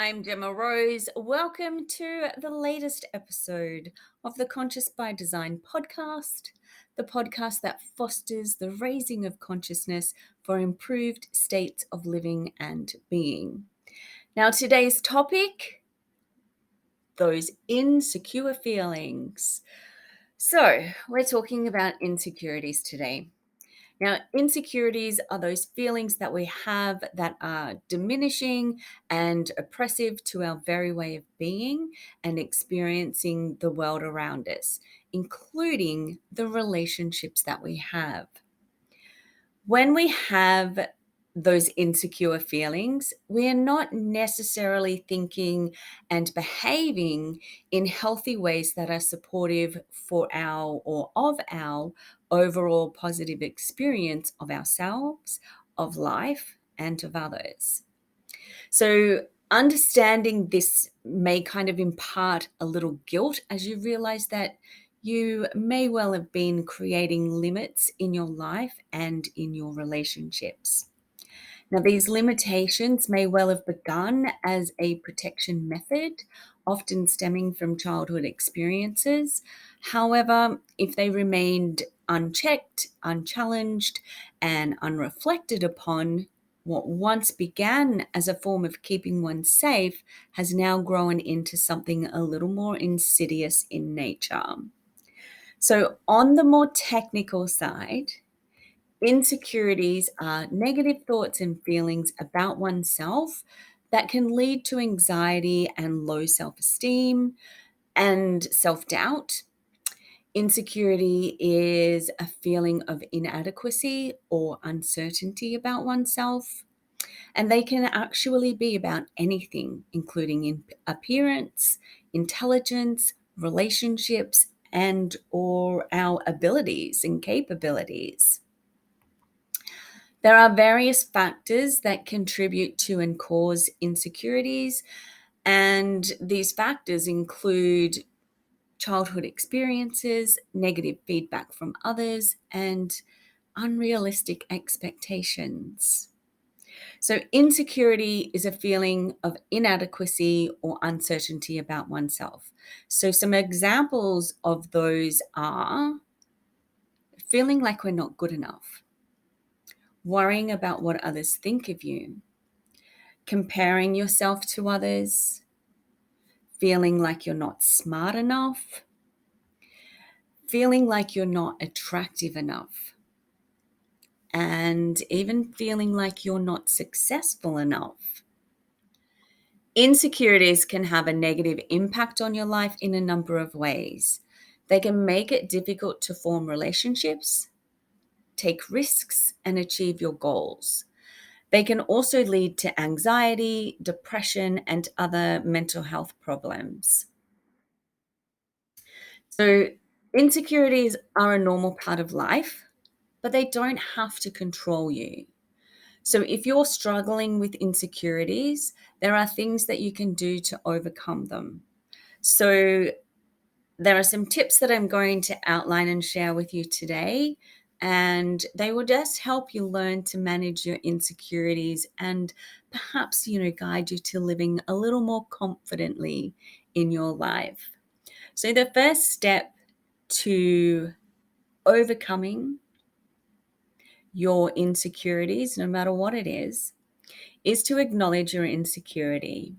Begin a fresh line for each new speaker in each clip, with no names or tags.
I'm Gemma Rose. Welcome to the latest episode of the Conscious by Design podcast, the podcast that fosters the raising of consciousness for improved states of living and being. Now, today's topic, those insecure feelings. So, we're talking about insecurities today. Now, insecurities are those feelings that we have that are diminishing and oppressive to our very way of being and experiencing the world around us, including the relationships that we have. When we have those insecure feelings, we are not necessarily thinking and behaving in healthy ways that are supportive for our or of our overall positive experience of ourselves, of life, and of others. So, understanding this may kind of impart a little guilt as you realize that you may well have been creating limits in your life and in your relationships. Now, these limitations may well have begun as a protection method, often stemming from childhood experiences. However, if they remained unchecked, unchallenged, and unreflected upon, what once began as a form of keeping one safe has now grown into something a little more insidious in nature. So, on the more technical side, insecurities are negative thoughts and feelings about oneself that can lead to anxiety and low self esteem and self doubt. Insecurity is a feeling of inadequacy or uncertainty about oneself, and they can actually be about anything, including appearance, intelligence, relationships, and or our abilities and capabilities. There are various factors that contribute to and cause insecurities, and these factors include childhood experiences, negative feedback from others, and unrealistic expectations. So, insecurity is a feeling of inadequacy or uncertainty about oneself. So, some examples of those are feeling like we're not good enough, worrying about what others think of you, comparing yourself to others, feeling like you're not smart enough, feeling like you're not attractive enough, and even feeling like you're not successful enough. Insecurities can have a negative impact on your life in a number of ways. They can make it difficult to form relationships, take risks, and achieve your goals. They can also lead to anxiety, depression, and other mental health problems. So, insecurities are a normal part of life, but they don't have to control you. So, if you're struggling with insecurities, there are things that you can do to overcome them. So, there are some tips that I'm going to outline and share with you today, and they will just help you learn to manage your insecurities and perhaps, guide you to living a little more confidently in your life. So, the first step to overcoming your insecurities, no matter what it is to acknowledge your insecurity.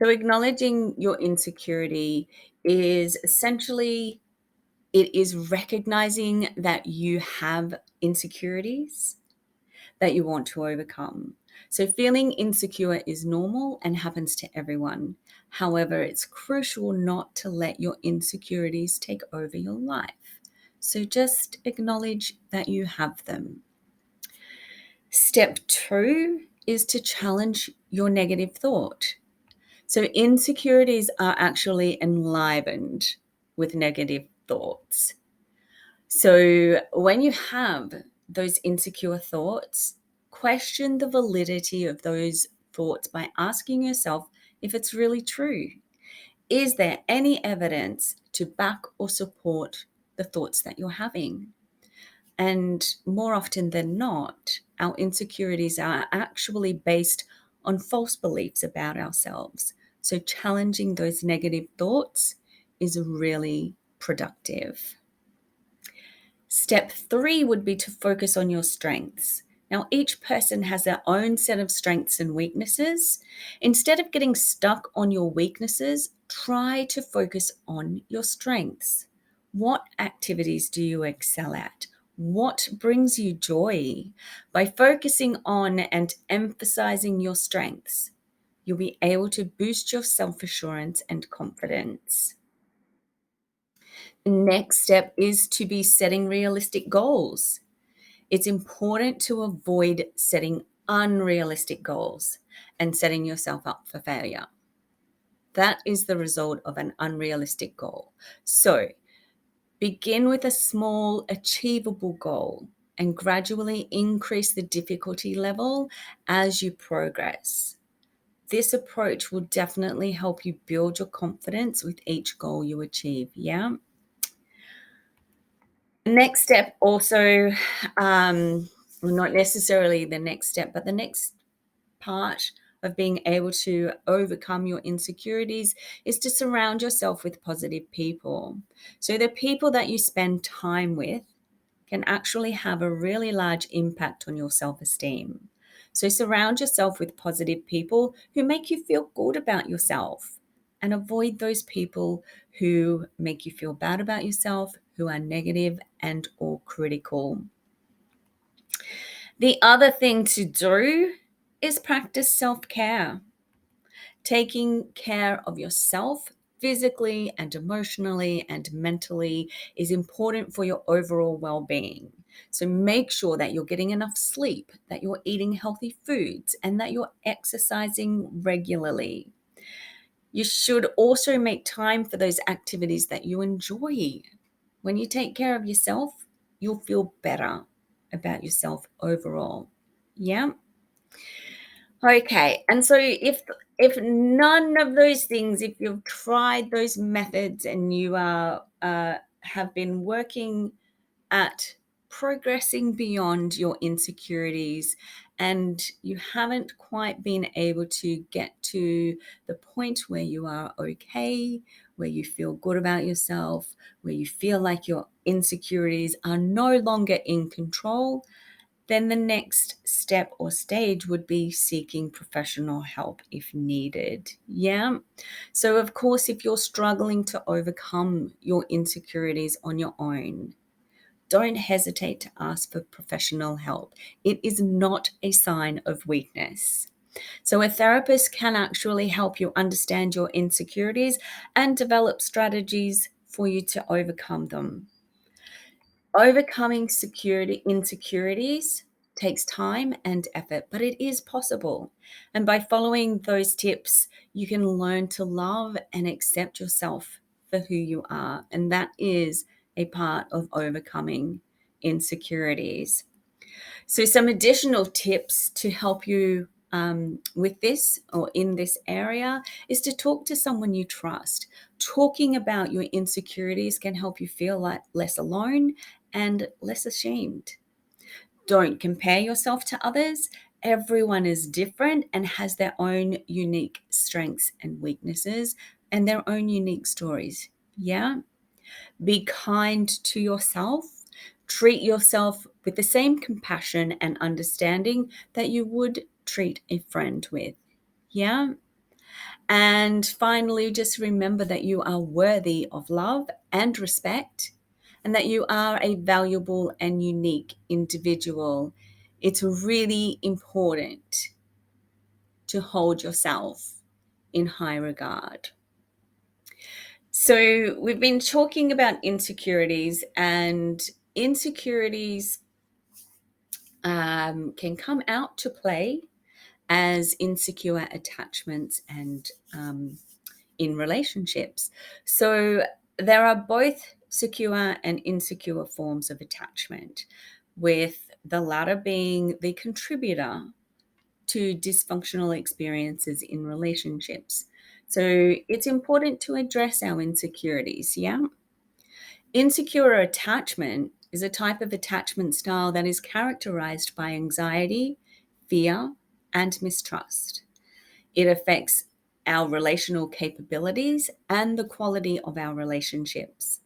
So, acknowledging your insecurity is essentially it is recognizing that you have insecurities that you want to overcome. So, feeling insecure is normal and happens to everyone. However, it's crucial not to let your insecurities take over your life. So, just acknowledge that you have them. Step 2 is to challenge your negative thought. So, insecurities are actually enlivened with negative thoughts. So, when you have those insecure thoughts, question the validity of those thoughts by asking yourself if it's really true. Is there any evidence to back or support the thoughts that you're having? And more often than not, our insecurities are actually based on false beliefs about ourselves. So challenging those negative thoughts is really productive. Step 3 would be to focus on your strengths. Now, each person has their own set of strengths and weaknesses. Instead of getting stuck on your weaknesses, try to focus on your strengths. What activities do you excel at? What brings you joy? By focusing on and emphasizing your strengths, you'll be able to boost your self-assurance and confidence. The next step is to be setting realistic goals. It's important to avoid setting unrealistic goals and setting yourself up for failure. That is the result of an unrealistic goal. So begin with a small, achievable goal and gradually increase the difficulty level as you progress. This approach will definitely help you build your confidence with each goal you achieve. Yeah. Next step also, not necessarily the next step, but the next part of being able to overcome your insecurities is to surround yourself with positive people. So the people that you spend time with can actually have a really large impact on your self-esteem. So surround yourself with positive people who make you feel good about yourself, and avoid those people who make you feel bad about yourself, who are negative and or critical. The other thing to do is practice self-care. Taking care of yourself physically and emotionally and mentally is important for your overall well-being. So make sure that you're getting enough sleep, that you're eating healthy foods, and that you're exercising regularly. You should also make time for those activities that you enjoy. When you take care of yourself, you'll feel better about yourself overall. Yeah. Okay. And so if none of those things, if you've tried those methods and you are have been working at progressing beyond your insecurities and you haven't quite been able to get to the point where you are okay, where you feel good about yourself, where you feel like your insecurities are no longer in control, then the next step or stage would be seeking professional help if needed. Yeah. So, of course, if you're struggling to overcome your insecurities on your own, don't hesitate to ask for professional help. It is not a sign of weakness. So, a therapist can actually help you understand your insecurities and develop strategies for you to overcome them. Overcoming insecurities takes time and effort, but it is possible. And by following those tips, you can learn to love and accept yourself for who you are. And that is a part of overcoming insecurities. So, some additional tips to help you with this or in this area is to talk to someone you trust. Talking about your insecurities can help you feel like less alone and less ashamed. Don't compare yourself to others. Everyone is different and has their own unique strengths and weaknesses and their own unique stories. Yeah. Be kind to yourself. Treat yourself with the same compassion and understanding that you would treat a friend with. Yeah. And finally, just remember that you are worthy of love and respect, and that you are a valuable and unique individual. It's really important to hold yourself in high regard. So, we've been talking about insecurities, and insecurities can come out to play as insecure attachments and in relationships. So, there are both secure and insecure forms of attachment, with the latter being the contributor to dysfunctional experiences in relationships. So it's important to address our insecurities. Yeah. Insecure attachment is a type of attachment style that is characterized by anxiety, fear, and mistrust. It affects our relational capabilities and the quality of our relationships.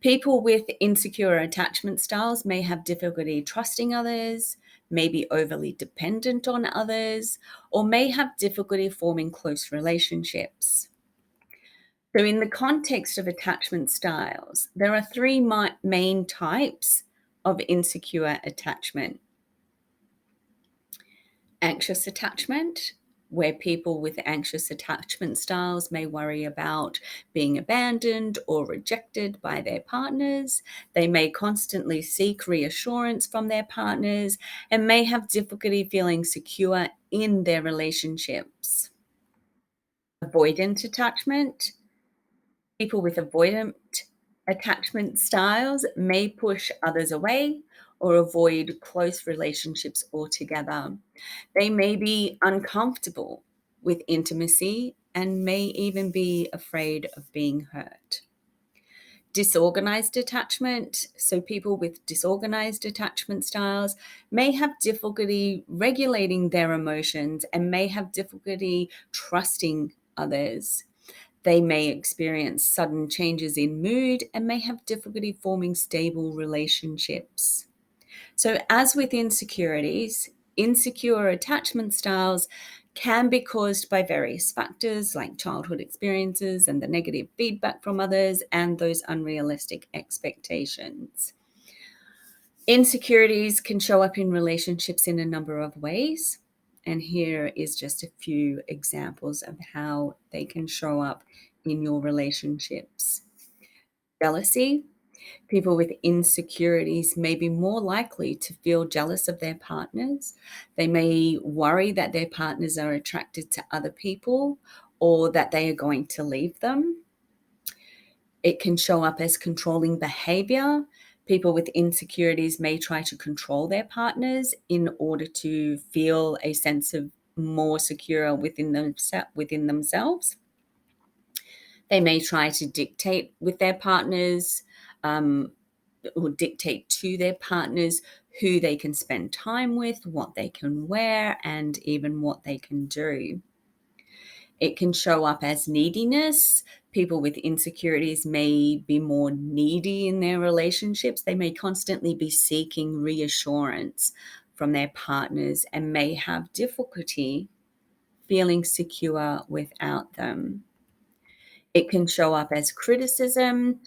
People with insecure attachment styles may have difficulty trusting others, may be overly dependent on others, or may have difficulty forming close relationships. So, in the context of attachment styles, there are three main types of insecure attachment: anxious attachment, where people with anxious attachment styles may worry about being abandoned or rejected by their partners. They may constantly seek reassurance from their partners and may have difficulty feeling secure in their relationships. Avoidant attachment. People with avoidant attachment styles may push others away or avoid close relationships altogether. They may be uncomfortable with intimacy and may even be afraid of being hurt. Disorganized attachment. So, people with disorganized attachment styles may have difficulty regulating their emotions and may have difficulty trusting others. They may experience sudden changes in mood and may have difficulty forming stable relationships. So, as with insecurities, insecure attachment styles can be caused by various factors like childhood experiences and the negative feedback from others and those unrealistic expectations. Insecurities can show up in relationships in a number of ways. And here is just a few examples of how they can show up in your relationships. Jealousy. People with insecurities may be more likely to feel jealous of their partners. They may worry that their partners are attracted to other people or that they are going to leave them. It can show up as controlling behavior. People with insecurities may try to control their partners in order to feel a sense of more secure within themselves. They may try to dictate with their partners, or dictate to their partners who they can spend time with, what they can wear, and even what they can do. It can show up as neediness. People with insecurities may be more needy in their relationships. They may constantly be seeking reassurance from their partners and may have difficulty feeling secure without them. It can show up as criticism.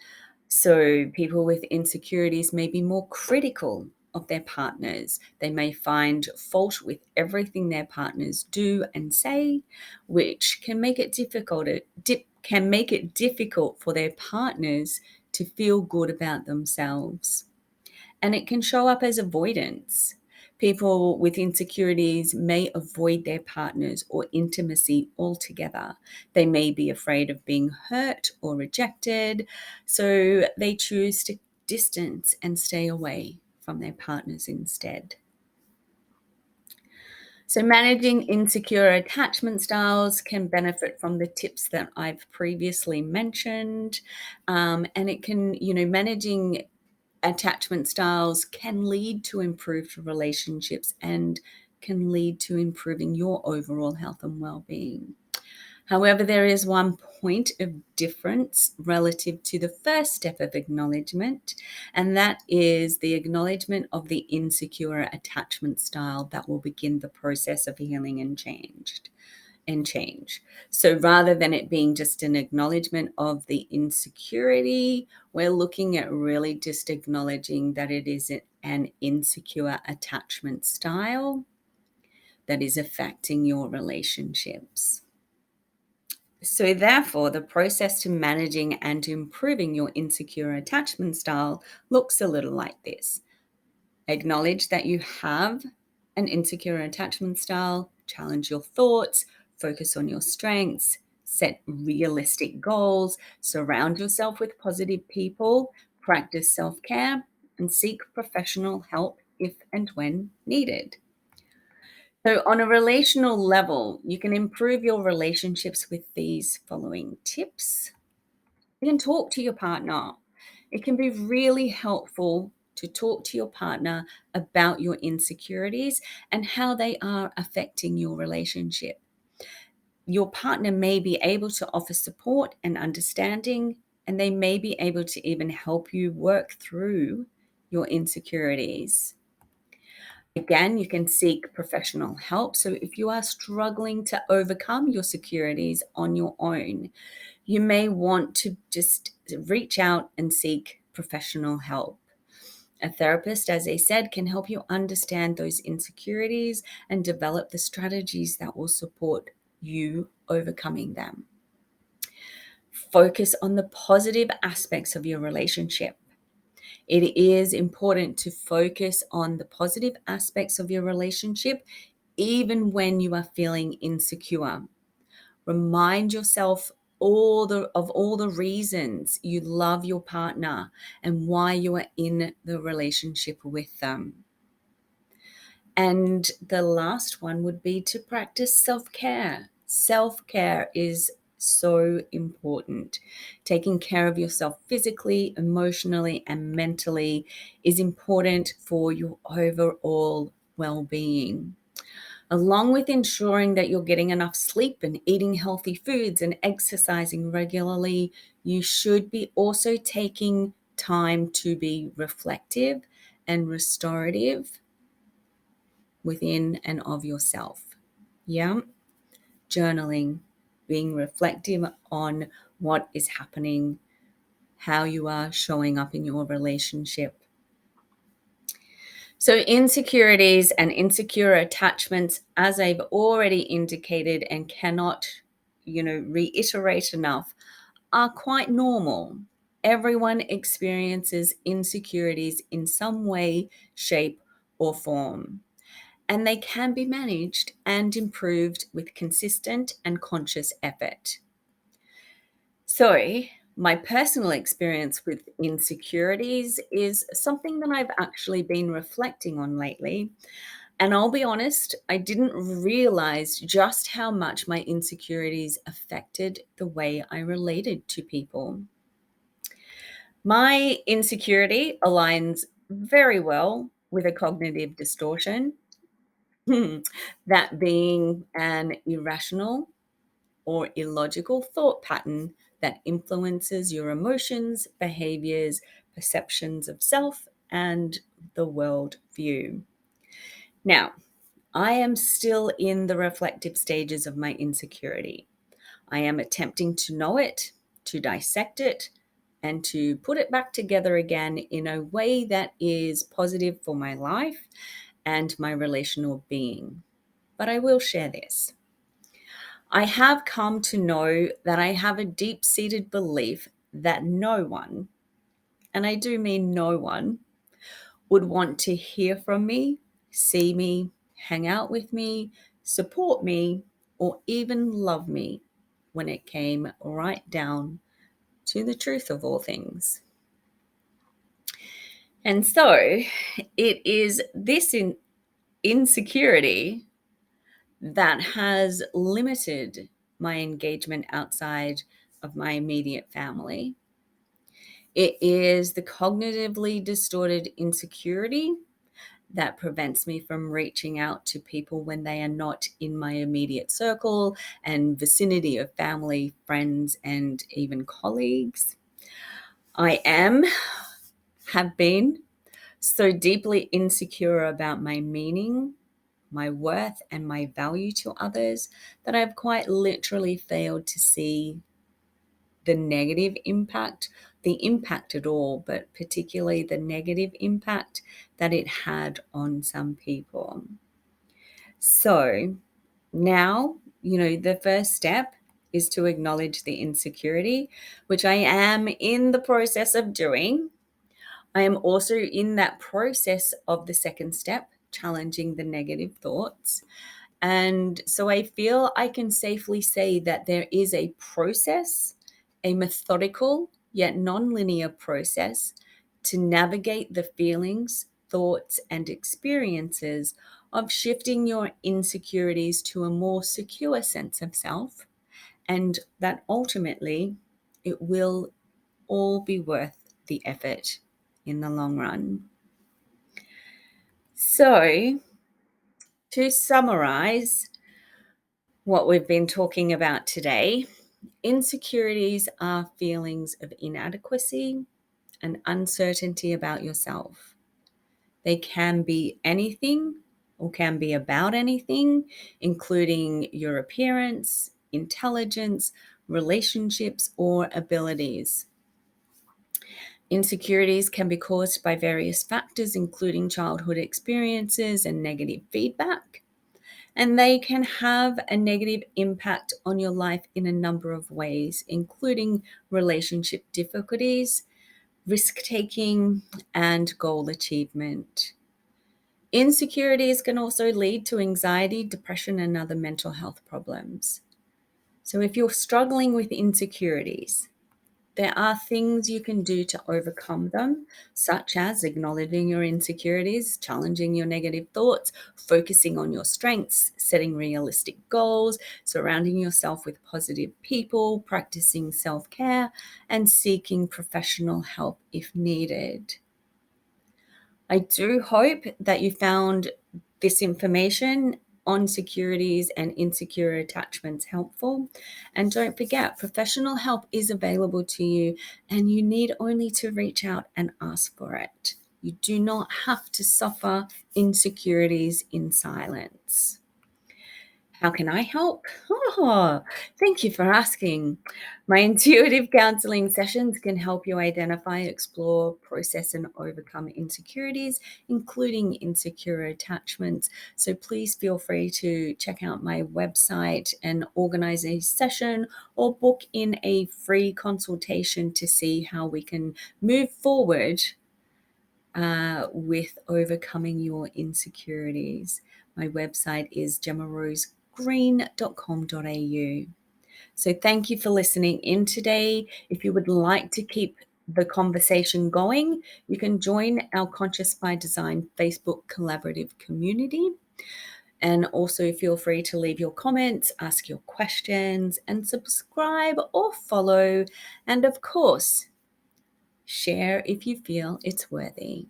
So, people with insecurities may be more critical of their partners. They may find fault with everything their partners do and say, which can make it difficult for their partners to feel good about themselves. And it can show up as avoidance. People with insecurities may avoid their partners or intimacy altogether. They may be afraid of being hurt or rejected, so they choose to distance and stay away from their partners instead. So, managing insecure attachment styles can benefit from the tips that I've previously mentioned. And it can, managing attachment styles can lead to improved relationships and can lead to improving your overall health and well-being. However, there is one point of difference relative to the first step of acknowledgement, and that is the acknowledgement of the insecure attachment style that will begin the process of healing and change. So rather than it being just an acknowledgement of the insecurity, we're looking at really just acknowledging that it is an insecure attachment style that is affecting your relationships. So therefore, the process to managing and improving your insecure attachment style looks a little like this. Acknowledge that you have an insecure attachment style, challenge your thoughts, focus on your strengths, set realistic goals, surround yourself with positive people, practice self-care, and seek professional help if and when needed. So, on a relational level, you can improve your relationships with these following tips. You can talk to your partner. It can be really helpful to talk to your partner about your insecurities and how they are affecting your relationship. Your partner may be able to offer support and understanding, and they may be able to even help you work through your insecurities. Again, you can seek professional help. So if you are struggling to overcome your securities on your own, you may want to just reach out and seek professional help. A therapist, as I said, can help you understand those insecurities and develop the strategies that will support you overcoming them. Focus on the positive aspects of your relationship. It is important to focus on the positive aspects of your relationship, even when you are feeling insecure. Remind yourself of all the reasons you love your partner and why you are in the relationship with them. And the last one would be to practice self-care. Self-care is so important. Taking care of yourself physically, emotionally, and mentally is important for your overall well-being. Along with ensuring that you're getting enough sleep and eating healthy foods and exercising regularly, you should be also taking time to be reflective and restorative within and of yourself. Yeah. Journaling, being reflective on what is happening, how you are showing up in your relationship. So, insecurities and insecure attachments, as I've already indicated and cannot, reiterate enough, are quite normal. Everyone experiences insecurities in some way, shape, or form, and they can be managed and improved with consistent and conscious effort. So, my personal experience with insecurities is something that I've actually been reflecting on lately. And I'll be honest, I didn't realize just how much my insecurities affected the way I related to people. My insecurity aligns very well with a cognitive distortion, that being an irrational or illogical thought pattern that influences your emotions, behaviors, perceptions of self, and the world view. Now, I am still in the reflective stages of my insecurity. I am attempting to know it, to dissect it, and to put it back together again in a way that is positive for my life and my relational being. But I will share this. I have come to know that I have a deep seated belief that no one, and I do mean no one, would want to hear from me, see me, hang out with me, support me, or even love me when it came right down to the truth of all things. And so it is this insecurity that has limited my engagement outside of my immediate family. It is the cognitively distorted insecurity that prevents me from reaching out to people when they are not in my immediate circle and vicinity of family, friends, and even colleagues. I have been so deeply insecure about my meaning, my worth, and my value to others that I've quite literally failed to see the negative impact, the impact at all, but particularly the negative impact that it had on some people. So now, the first step is to acknowledge the insecurity, which I am in the process of doing. I am also in that process of the second step, challenging the negative thoughts. And so I feel I can safely say that there is a process, a methodical yet non-linear process to navigate the feelings, thoughts, and experiences of shifting your insecurities to a more secure sense of self, and that ultimately it will all be worth the effort in the long run. So, to summarize, what we've been talking about today. Insecurities are feelings of inadequacy and uncertainty about yourself. They can be anything or can be about anything, including your appearance, intelligence, relationships, or abilities. Insecurities can be caused by various factors, including childhood experiences and negative feedback. And they can have a negative impact on your life in a number of ways, including relationship difficulties, risk taking, and goal achievement. Insecurities can also lead to anxiety, depression, and other mental health problems. So, if you're struggling with insecurities, there are things you can do to overcome them, such as acknowledging your insecurities, challenging your negative thoughts, focusing on your strengths, setting realistic goals, surrounding yourself with positive people, practicing self-care, and seeking professional help if needed. I do hope that you found this information on securities and insecure attachments helpful. And don't forget, professional help is available to you, and you need only to reach out and ask for it. You do not have to suffer insecurities in silence. How can I help? Oh, thank you for asking. My intuitive counseling sessions can help you identify, explore, process, and overcome insecurities, including insecure attachments. So please feel free to check out my website and organize a session or book in a free consultation to see how we can move forward with overcoming your insecurities. My website is gemmarose.green.com.au. So thank you for listening in today. If you would like to keep the conversation going, you can join our Conscious by Design Facebook collaborative community. And also feel free to leave your comments, ask your questions, and subscribe or follow. And of course, share if you feel it's worthy.